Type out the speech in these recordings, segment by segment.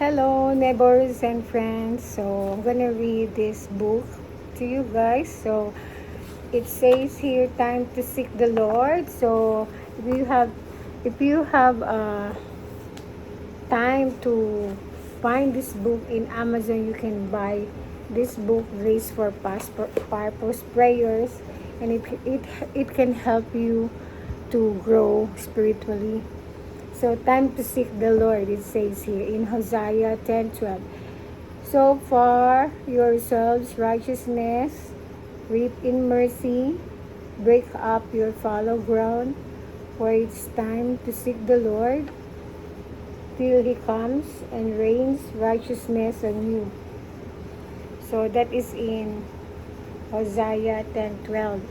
Hello, neighbors and friends. So, I'm gonna read this book to you guys. So, it says here, time to seek the Lord. So, if you have time to find this book in Amazon, you can buy this book, Grace for Purpose Prayers, and it can help you to grow spiritually. So, time to seek the Lord, it says here in Hosea 10:12. So far yourselves righteousness, reap in mercy, break up your fallow ground, for it's time to seek the Lord till He comes and rains righteousness on you. So that is in Hosea 10:12.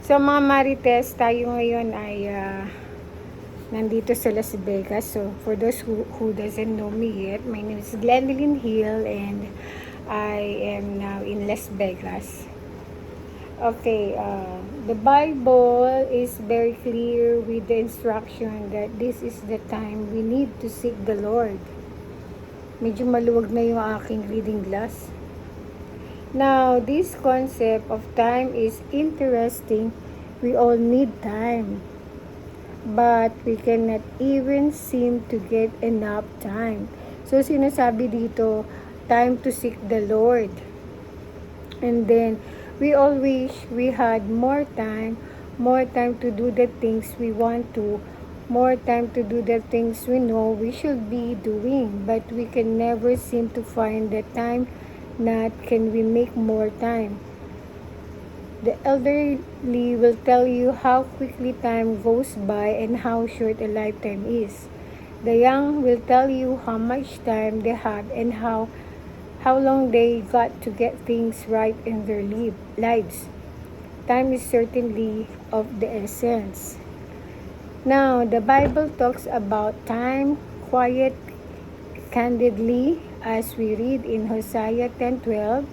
So mga Marites, tayo ngayon ay nandito sa Las Vegas. So for those who doesn't know me yet, my name is Glendolyn Hill and I am now in Las Vegas. Okay, the Bible is very clear with the instruction that this is the time we need to seek the Lord. Medyo maluwag na yung aking reading glass. Now, this concept of time is interesting. We all need time. But we cannot even seem to get enough time. So, sinasabi dito, time to seek the Lord. And then, we all wish we had more time to do the things we want to, more time to do the things we know we should be doing. But we can never seem to find the time. Not can we make more time. The elderly will tell you how quickly time goes by and how short a lifetime is. The young will tell you how much time they have and how long they got to get things right in their lives. Time is certainly of the essence. Now, the Bible talks about time quiet, candidly, as we read in Hosea 10:12.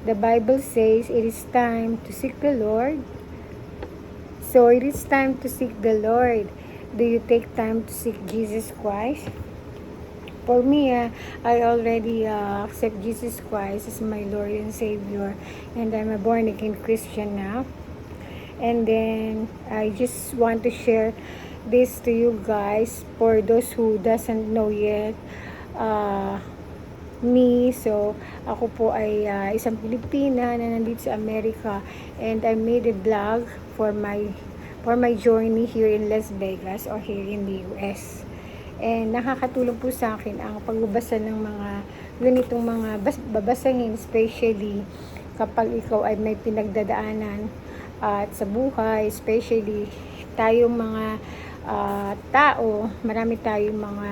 The Bible says it is time to seek the Lord. So it is time to seek the Lord. Do you take time to seek Jesus Christ? For me, I already accept Jesus Christ as my Lord and Savior, and I'm a born again Christian now. And then I just want to share this to you guys for those who doesn't know yet. So ako po ay isang Pilipina na nandito sa Amerika, and I made a vlog for my journey here in Las Vegas or here in the US. And nakakatulong po sa akin ang pagbabasa ng mga ganitong mga babasahin, especially kapag ikaw ay may pinagdadaanan at sa buhay, especially tayong mga tao, marami tayong mga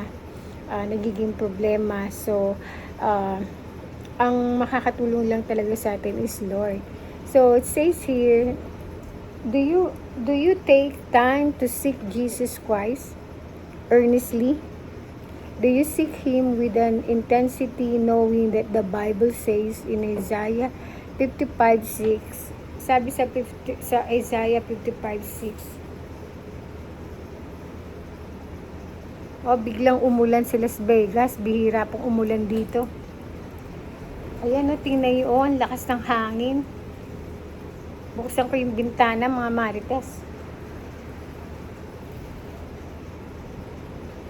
nagiging problema. So ang makakatulong lang talaga sa atin is Lord. So it says here, do you take time to seek Jesus Christ earnestly? Do you seek Him with an intensity, knowing that the Bible says in Isaiah 55:6, sabi sa Isaiah 55:6, biglang umulan sa Las Vegas. Bihira pong umulan dito. Ayan, tingnan yun. Lakas ng hangin. Buksan ko yung bintana, mga Marites.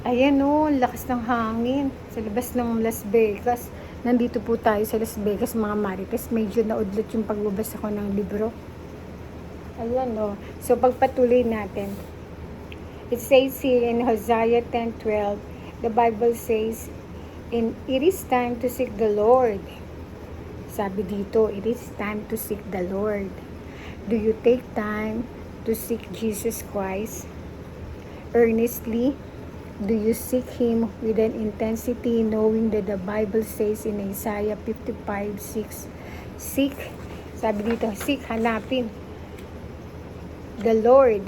Ayan lakas ng hangin. Sa labas ng Las Vegas. Nandito po tayo sa Las Vegas, mga Marites. Medyo naudlot yung pagbabasa ko ng libro. Ayan So, pagpatuloy natin. It says here in Hosea 10:12, the Bible says, it is time to seek the Lord. Sabi dito, it is time to seek the Lord. Do you take time to seek Jesus Christ earnestly? Do you seek Him with an intensity, knowing that the Bible says in Isaiah 55:6, seek, sabi dito, seek, hanapin the Lord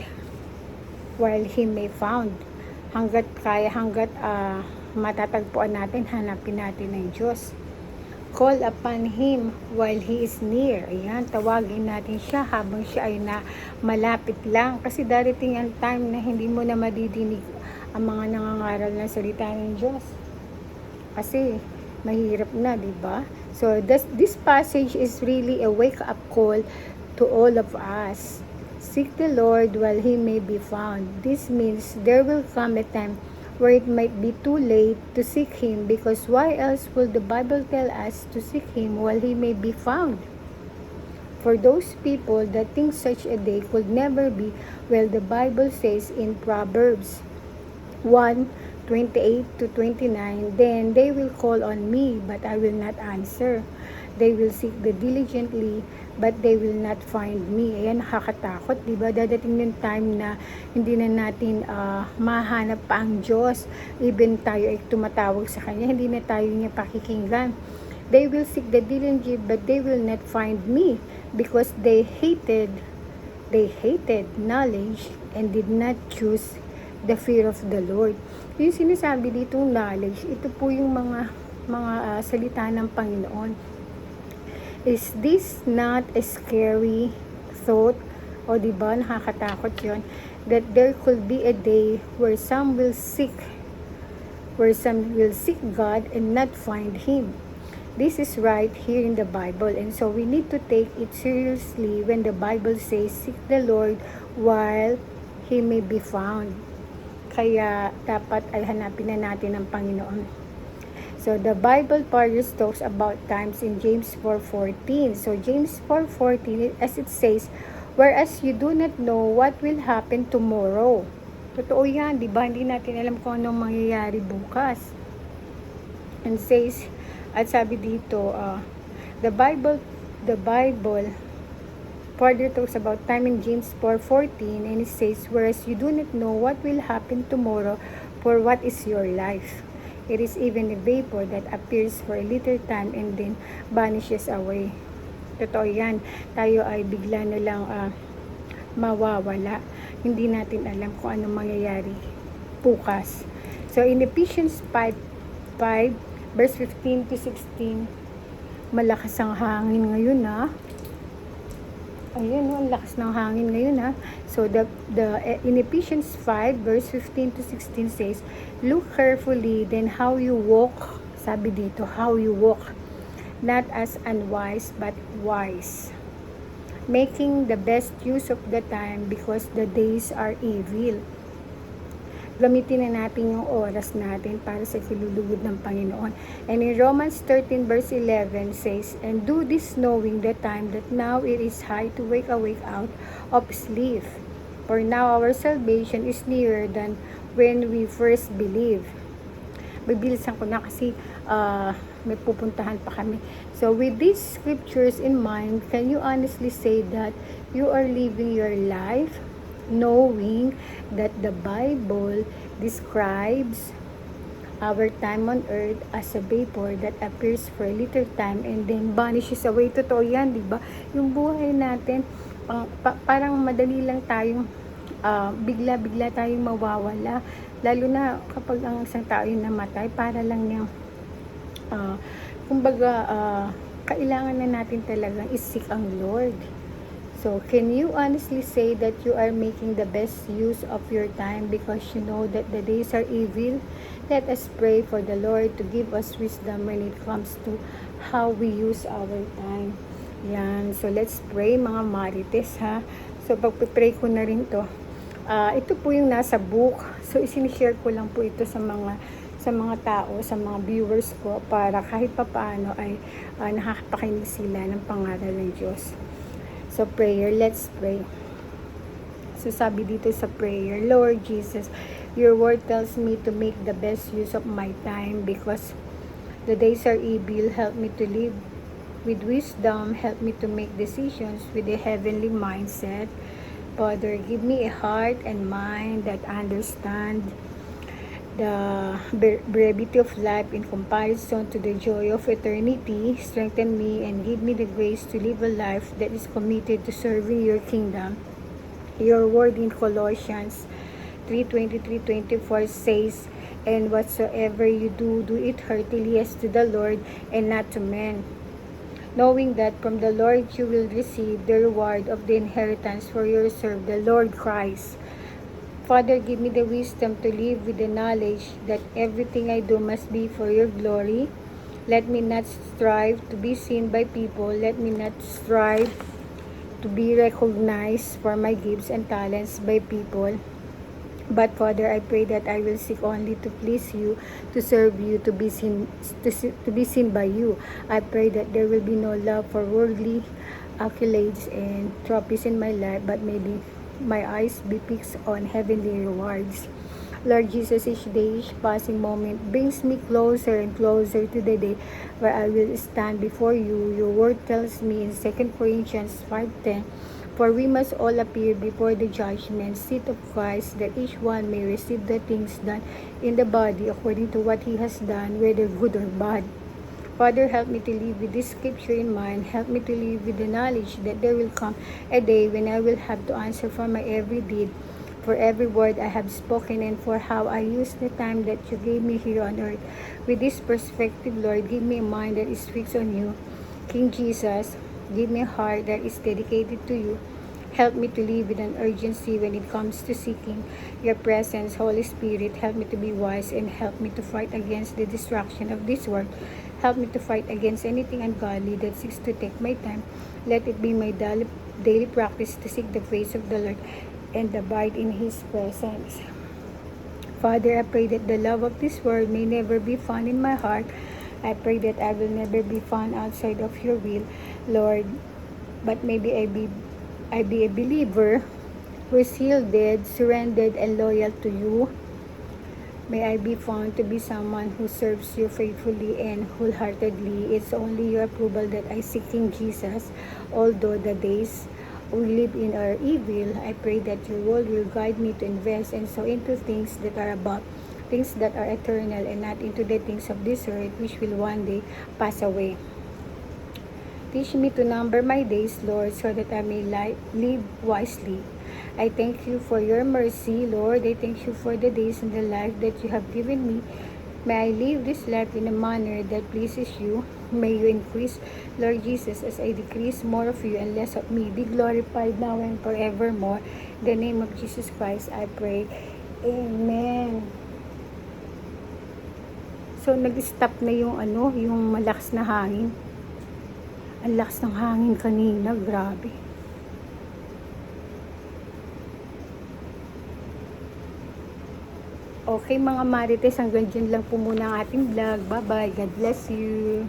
while He may found. Hanggat matatagpuan natin, hanapin natin ang Diyos. Call upon Him while He is near. Ayan, tawagin natin siya habang siya ay malapit lang. Kasi darating ang time na hindi mo na madidinig ang mga nangangaral na salita ng Diyos. Kasi mahirap na, di ba? So this passage is really a wake-up call to all of us. Seek the Lord while He may be found. This means there will come a time where it might be too late to seek Him, because why else will the Bible tell us to seek Him while He may be found? For those people that think such a day could never be, well, the Bible says in Proverbs 1:28 to 29, then they will call on me, but I will not answer. They will seek me diligently, but they will not find me. Ayan, nakakatakot, di ba? Dadating yung time na hindi na natin mahanap pa ang Diyos. Even tayo ay tumatawag sa Kanya, hindi na tayo niya pakikinggan. They will seek the diligently, but they will not find me, because they hated knowledge and did not choose the fear of the Lord. Yung sinasabi dito knowledge, ito po yung mga salita ng Panginoon. Is this not a scary thought? O diba, nakakatakot yon, that there could be a day where some will seek God and not find Him. This is right here in the Bible, and so we need to take it seriously when the Bible says, seek the Lord while He may be found. Kaya dapat ay hanapin na natin ang Panginoon. So the Bible further talks about times in James 4:14. So James 4:14, as it says, whereas you do not know what will happen tomorrow. Totoo yan, di ba? Hindi natin alam kung anong mangyayari bukas. And says, at sabi dito, the Bible further talks about time in James 4:14, and it says, whereas you do not know what will happen tomorrow, for what is your life? It is even a vapor that appears for a little time and then vanishes away. Totoo yan. Tayo ay bigla na lang mawawala. Hindi natin alam kung ano mangyayari bukas. So in Ephesians 5 verse 15 to 16, malakas ang hangin ngayon Ayun, ang lakas ng hangin ngayon So in Ephesians 5 verse 15 to 16 says, look carefully then how you walk. Sabi dito, how you walk, not as unwise but wise, making the best use of the time, because the days are evil. Gamitin na natin yung oras natin para sa kilulugod ng Panginoon. And in Romans 13 verse 11 says, and do this knowing the time that now it is high to wake out of sleep. For now our salvation is nearer than when we first believed. Bibilisan ko na kasi may pupuntahan pa kami. So with these scriptures in mind, can you honestly say that you are living your life knowing that the Bible describes our time on earth as a vapor that appears for a little time and then vanishes away? Totoo yan, di ba? Yung buhay natin, parang madali lang tayong bigla-bigla tayong mawawala, lalo na kapag ang isang tao yung namatay, para lang niyang kumbaga kailangan na natin talagang isik ang Lord. So, can you honestly say that you are making the best use of your time because you know that the days are evil? Let us pray for the Lord to give us wisdom when it comes to how we use our time. Yan. So, let's pray mga marites So, pagpipray ko na rin to. Ito po yung nasa book. So, isinishare ko lang po ito sa mga tao, sa mga viewers ko, para kahit papaano ay nakakapakinig sila ng pangaral ng Diyos. So prayer, let's pray. So sabi dito sa prayer, Lord Jesus, your word tells me to make the best use of my time because the days are evil. Help me to live with wisdom. Help me to make decisions with a heavenly mindset. Father, give me a heart and mind that understand the brevity of life in comparison to the joy of eternity. Strengthen me and give me the grace to live a life that is committed to serving your kingdom. Your word in Colossians 3:23-24 says, and whatsoever you do, do it heartily as to the Lord and not to men, knowing that from the Lord you will receive the reward of the inheritance, for you serve the Lord Christ. Father, give me the wisdom to live with the knowledge that everything I do must be for your glory. Let me not strive to be seen by people. Let me not strive to be recognized for my gifts and talents by people. But Father, I pray that I will seek only to please you, to serve you, to be seen by you. I pray that there will be no love for worldly accolades and trophies in my life, but maybe my eyes be fixed on heavenly rewards. Lord Jesus, each day, each passing moment brings me closer and closer to the day where I will stand before you. Your word tells me in 2 Corinthians 5:10, for we must all appear before the judgment seat of Christ, that each one may receive the things done in the body according to what he has done, whether good or bad. Father, help me to live with this scripture in mind. Help me to live with the knowledge that there will come a day when I will have to answer for my every deed, for every word I have spoken, and for how I use the time that you gave me here on earth. With this perspective, Lord, give me a mind that is fixed on you. King Jesus, give me a heart that is dedicated to you. Help me to live with an urgency when it comes to seeking your presence. Holy Spirit, help me to be wise and help me to fight against the distraction of this world. Help me to fight against anything ungodly that seeks to take my time. Let it be my daily practice to seek the face of the Lord and abide in His presence. Father, I pray that the love of this world may never be found in my heart. I pray that I will never be found outside of your will, Lord. But maybe I be a believer who is yielded, surrendered, and loyal to you. May I be found to be someone who serves you faithfully and wholeheartedly. It's only your approval that I seek, King Jesus. Although the days we live in are evil, I pray that your word will guide me to invest and so into things that are above, things that are eternal, and not into the things of this earth, which will one day pass away. Teach me to number my days, Lord, so that I may live wisely. I thank you for your mercy, Lord. I thank you for the days and the life that you have given me. May I live this life in a manner that pleases you. May you increase, Lord Jesus, as I decrease, more of you and less of me. Be glorified now and forevermore. In the name of Jesus Christ, I pray. Amen. So, nag-stop na yung yung malakas na hangin. Ang lakas ng hangin kanina, grabe. Okay mga marites, hanggang dyan lang po muna ang ating vlog. Bye-bye. God bless you.